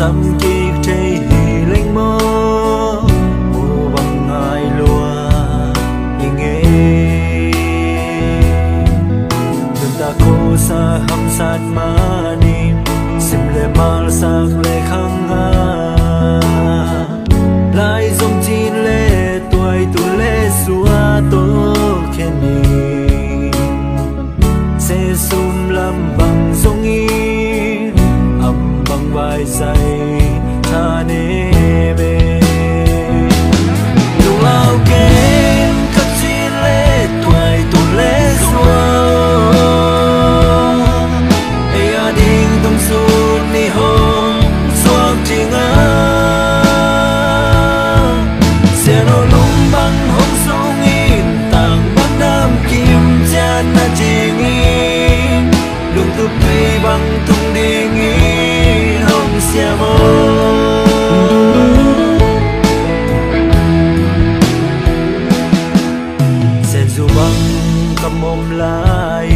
xăm chi chây hì linh mơ mùa bằng ngày lùa nghe đừng ta cô sa hâm sát mà niệm sim lệ mal sak lệ khăng nga lại dòng chín lệ tuổi tu lệ xua tô khen ni sẽ sum làm bằng dòng y âm bằng vai dày ta nê bê lúc lao kén khắc chín lệ tuổi tu lệ xua ê a đinh tung xuân ni hôn suốt trình á sẽ nô lung bằng hông sông in tàng bằng đam kim chan na trình in lung tu pi bằng tung đi nghi hông xia mơ sen dù bằng cầm ôm lại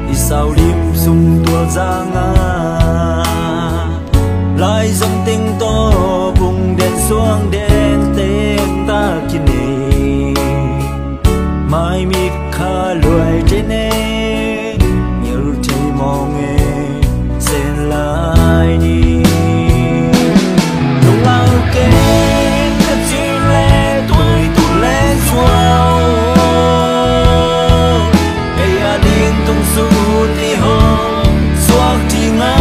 đi sao đêm sung tua ra ngã lại dòng tình to vùng đèn xuống đèn tên ta kini mai mi kha loài trên nè nhiều thấy mong nghe sen lại đi lúc lao kén thật chỉ lệ tuổi tu lệ xóa ê a điên tung xuân đi hông xóa thì ngã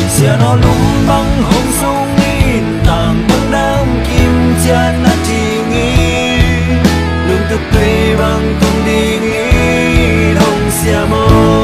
sẽ nó lung bằng hông sông in tàng bằng đám kim chan na chỉ nghi lung thực tùy bằng tung đi nghi hông xia mơ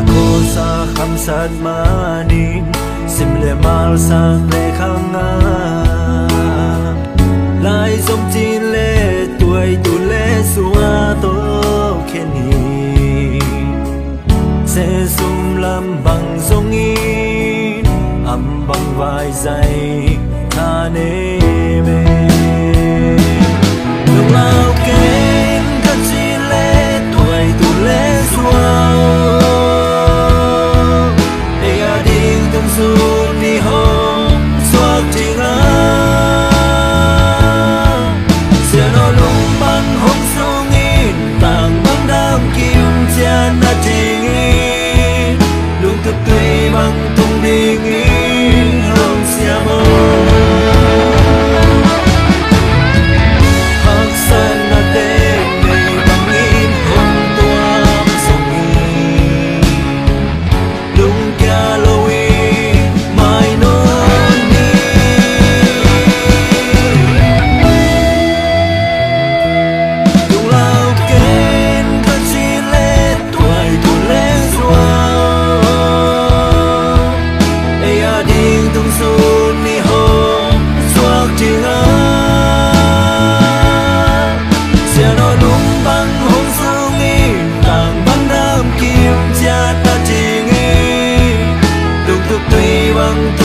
cô sa khăm sát mà niệm sim lệ mal sang lệ khăng nga lại dòng chín lệ tuổi tu lệ xua tô khen hi sẽ sum làm bằng dòng in âm bằng vai dày tha nê mê lúc lao kén khắc chín lệ tuổi tu lệ xua xuân đi hông suốt trình á sẽ nó lung bằng hông sông in tàng bằng đám kim chan na trình in lung thực tùy bằng tung đi nghi hông xia mơ hắc san na tên này bằng in hông toam sông in lung kia lâu bằng